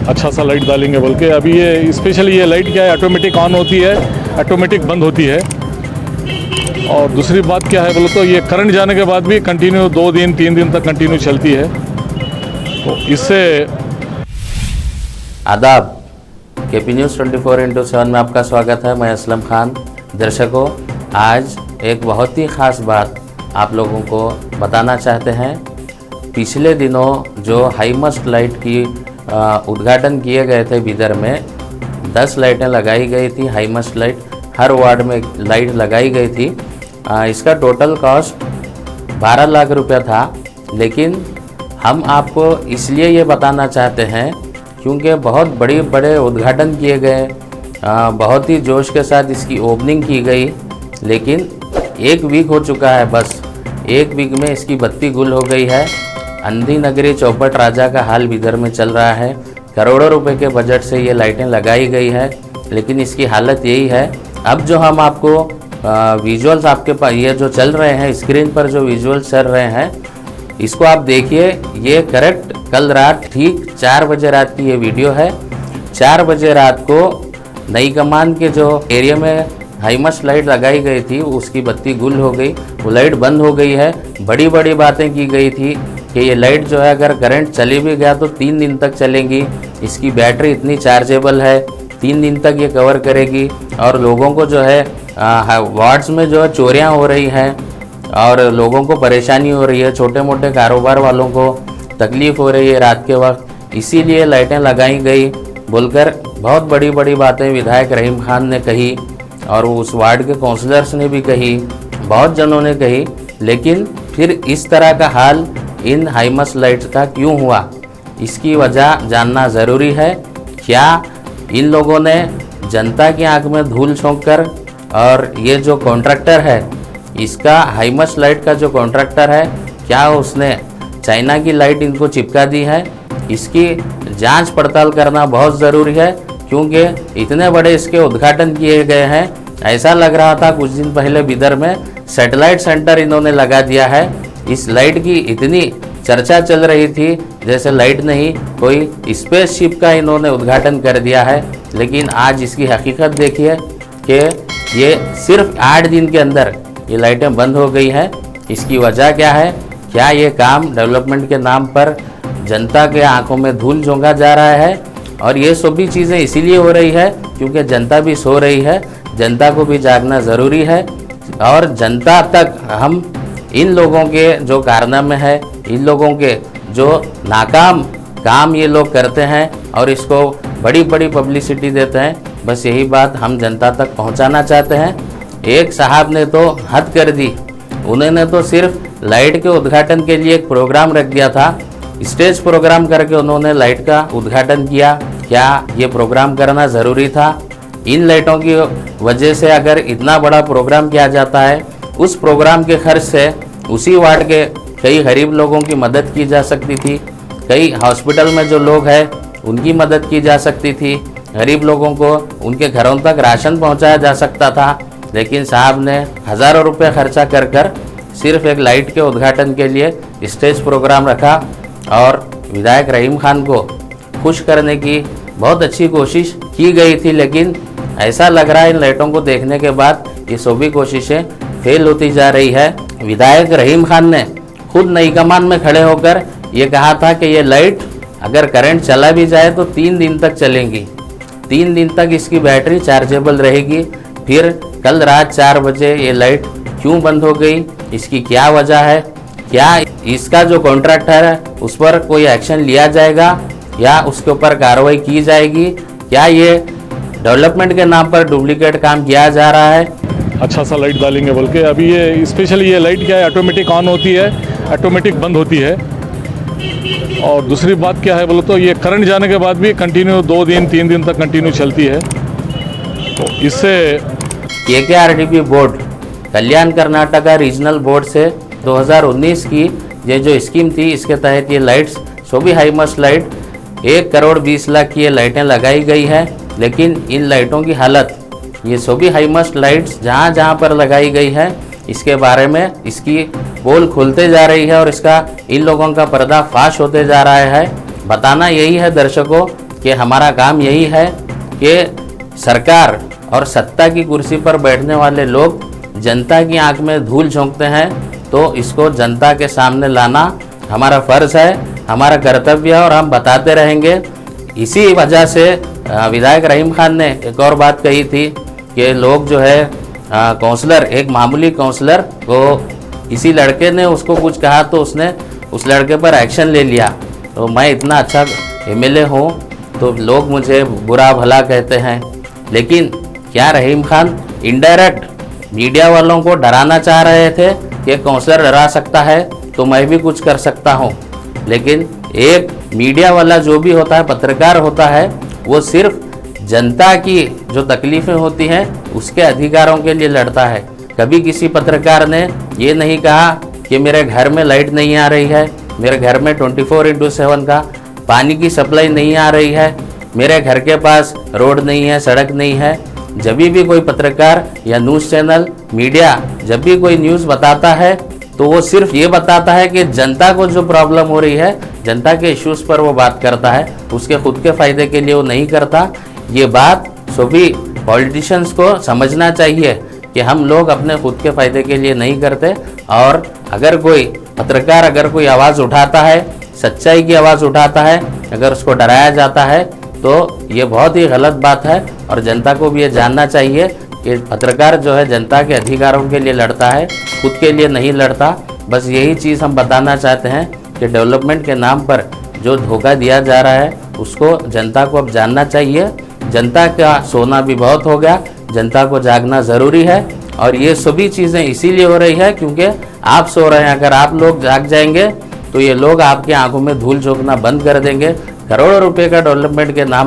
अच्छा सा लाइट डालेंगे बोल के। अभी ये स्पेशली ये लाइट क्या है, ऑटोमेटिक ऑन होती है, ऑटोमेटिक बंद होती है। और दूसरी बात क्या है बोले तो ये करंट जाने के बाद भी कंटिन्यू 2 दिन 3 दिन तक कंटिन्यू चलती है। तो इससे आदाब, केपी न्यूज़ 24x7 में आपका स्वागत है। मैं असलम खान। दर्शकों, आज एक बहुत ही ख़ास बात आप लोगों को बताना चाहते हैं। पिछले दिनों जो हाईमस्ट लाइट की उद्घाटन किए गए थे बीदर में, 10 लाइटें लगाई गई थी। हाईमस्ट लाइट हर वार्ड में लाइट लगाई गई थी। इसका टोटल कॉस्ट 12 लाख रुपया था। लेकिन हम आपको इसलिए ये बताना चाहते हैं क्योंकि बहुत बड़े उद्घाटन किए गए, बहुत ही जोश के साथ इसकी ओपनिंग की गई। लेकिन 1 वीक हो चुका है, बस 1 वीक में इसकी बत्ती गुल हो गई है। अंधी नगरी चौपट राजा का हाल बीदर में चल रहा है। करोड़ों रुपए के बजट से ये लाइटें लगाई गई है, लेकिन इसकी हालत यही है। अब जो हम आपको विजुअल्स आपके पास ये जो चल रहे हैं, स्क्रीन पर जो विजुअल्स चल रहे हैं, इसको आप देखिए। ये करेक्ट कल रात ठीक 4 बजे रात की ये वीडियो है। 4 बजे रात को नई कमान के जो एरिया में हाईमस्ट लाइट लगाई गई थी, उसकी बत्ती गुल हो गई, वो लाइट बंद हो गई है। बड़ी बातें की गई थी कि ये लाइट जो है अगर करंट चली भी गया तो 3 दिन तक चलेंगी। इसकी बैटरी इतनी चार्जेबल है, 3 दिन तक ये कवर करेगी। और लोगों को जो है वार्ड्स में जो है चोरियाँ हो रही हैं और लोगों को परेशानी हो रही है, छोटे मोटे कारोबार वालों को तकलीफ़ हो रही है रात के वक्त, इसीलिए लाइटें लगाई गई बोलकर बहुत बड़ी बातें विधायक रहीम खान ने कही और उस वार्ड के काउंसलर्स ने भी कही, बहुत जनों ने कही। लेकिन फिर इस तरह का हाल इन हाईमस्ट लाइट्स का क्यों हुआ, इसकी वजह जानना ज़रूरी है। क्या इन लोगों ने जनता की आंख में धूल झोंक कर, और ये जो कॉन्ट्रैक्टर है, इसका हाईमस्ट लाइट का जो कॉन्ट्रैक्टर है, क्या उसने चाइना की लाइट इनको चिपका दी है? इसकी जांच पड़ताल करना बहुत ज़रूरी है, क्योंकि इतने बड़े इसके उद्घाटन किए गए हैं। ऐसा लग रहा था कुछ दिन पहले बीदर में सैटेलाइट सेंटर इन्होंने लगा दिया है। इस लाइट की इतनी चर्चा चल रही थी जैसे लाइट नहीं, कोई स्पेसशिप का इन्होंने उद्घाटन कर दिया है। लेकिन आज इसकी हकीकत देखिए कि ये सिर्फ 8 दिन के अंदर ये लाइटें बंद हो गई हैं। इसकी वजह क्या है? क्या ये काम डेवलपमेंट के नाम पर जनता के आंखों में धूल झोंका जा रहा है? और ये सभी चीज़ें इसीलिए हो रही है क्योंकि जनता भी सो रही है, जनता को भी जागना ज़रूरी है। और जनता तक हम इन लोगों के जो कारनामे हैं, इन लोगों के जो नाकाम काम ये लोग करते हैं और इसको बड़ी पब्लिसिटी देते हैं, बस यही बात हम जनता तक पहुंचाना चाहते हैं। एक साहब ने तो हद कर दी, उन्होंने तो सिर्फ लाइट के उद्घाटन के लिए एक प्रोग्राम रख दिया था, स्टेज प्रोग्राम करके उन्होंने लाइट का उद्घाटन किया। क्या ये प्रोग्राम करना ज़रूरी था? इन लाइटों की वजह से अगर इतना बड़ा प्रोग्राम किया जाता है, उस प्रोग्राम के खर्च से उसी वार्ड के कई गरीब लोगों की मदद की जा सकती थी, कई हॉस्पिटल में जो लोग हैं उनकी मदद की जा सकती थी, गरीब लोगों को उनके घरों तक राशन पहुंचाया जा सकता था। लेकिन साहब ने हज़ारों रुपये खर्चा कर सिर्फ एक लाइट के उद्घाटन के लिए स्टेज प्रोग्राम रखा और विधायक रहीम खान को खुश करने की बहुत अच्छी कोशिश की गई थी। लेकिन ऐसा लग रहा है इन लाइटों को देखने के बाद ये सभी कोशिशें फेल होती जा रही है। विधायक रहीम खान ने खुद नई कमान में खड़े होकर ये कहा था कि ये लाइट अगर करंट चला भी जाए तो 3 दिन तक चलेंगी, 3 दिन तक इसकी बैटरी चार्जेबल रहेगी। फिर कल रात 4 बजे ये लाइट क्यों बंद हो गई, इसकी क्या वजह है? क्या इसका जो कॉन्ट्रैक्टर है उस पर कोई एक्शन लिया जाएगा या उसके ऊपर कार्रवाई की जाएगी? क्या ये डेवलपमेंट के नाम पर डुप्लीकेट काम किया जा रहा है? अच्छा सा लाइट डालेंगे बोल के। अभी ये स्पेशली ये लाइट क्या है, ऑटोमेटिक ऑन होती है, ऑटोमेटिक बंद होती है। और दूसरी बात क्या है बोले तो ये करंट जाने के बाद भी कंटिन्यू 2 दिन 3 दिन तक कंटिन्यू चलती है। तो इससे KKRDP बोर्ड, कल्याण कर्नाटका रीजनल बोर्ड से 2019 की ये जो स्कीम थी, इसके तहत ये लाइट्स सभी हाईमस्ट लाइट 1 करोड़ 20 लाख की ये लाइटें लगाई गई है। लेकिन इन लाइटों की हालत, ये सभी हाईमस्ट लाइट्स जहाँ पर लगाई गई है, इसके बारे में इसकी पोल खुलते जा रही है और इसका इन लोगों का पर्दाफाश होते जा रहा है। बताना यही है दर्शकों कि हमारा काम यही है कि सरकार और सत्ता की कुर्सी पर बैठने वाले लोग जनता की आंख में धूल झोंकते हैं, तो इसको जनता के सामने लाना हमारा फ़र्ज़ है, हमारा कर्तव्य है और हम बताते रहेंगे। इसी वजह से विधायक रहीम खान ने एक और बात कही थी कि लोग जो है काउंसलर, एक मामूली काउंसलर को इसी लड़के ने उसको कुछ कहा तो उसने उस लड़के पर एक्शन ले लिया। तो मैं इतना अच्छा एमएलए हूँ तो लोग मुझे बुरा भला कहते हैं, लेकिन क्या रहीम खान इनडायरेक्ट मीडिया वालों को डराना चाह रहे थे कि काउंसलर डरा सकता है तो मैं भी कुछ कर सकता हूँ। लेकिन एक मीडिया वाला जो भी होता है, पत्रकार होता है, वो सिर्फ जनता की जो तकलीफ़ें होती हैं उसके अधिकारों के लिए लड़ता है। कभी किसी पत्रकार ने ये नहीं कहा कि मेरे घर में लाइट नहीं आ रही है, मेरे घर में 24/7 का पानी की सप्लाई नहीं आ रही है, मेरे घर के पास रोड नहीं है, सड़क नहीं है। जब भी कोई पत्रकार या न्यूज़ चैनल, मीडिया जब भी कोई न्यूज़ बताता है तो वो सिर्फ ये बताता है कि जनता को जो प्रॉब्लम हो रही है, जनता के इश्यूज़ पर वो बात करता है, उसके खुद के फ़ायदे के लिए वो नहीं करता। ये बात सभी पॉलिटिशियंस को समझना चाहिए कि हम लोग अपने खुद के फ़ायदे के लिए नहीं करते। और अगर कोई पत्रकार अगर कोई आवाज़ उठाता है, सच्चाई की आवाज़ उठाता है, अगर उसको डराया जाता है तो ये बहुत ही गलत बात है। और जनता को भी ये जानना चाहिए कि पत्रकार जो है जनता के अधिकारों के लिए लड़ता है, खुद के लिए नहीं लड़ता। बस यही चीज़ हम बताना चाहते हैं कि डेवलपमेंट के नाम पर जो धोखा दिया जा रहा है उसको जनता को अब जानना चाहिए। जनता का सोना भी बहुत हो गया, जनता को जागना ज़रूरी है। और ये सभी चीज़ें इसीलिए हो रही है क्योंकि आप सो रहे हैं। अगर आप लोग जाग जाएंगे तो ये लोग आपके आंखों में धूल झोंकना बंद कर देंगे। करोड़ों रुपए का डेवलपमेंट के नाम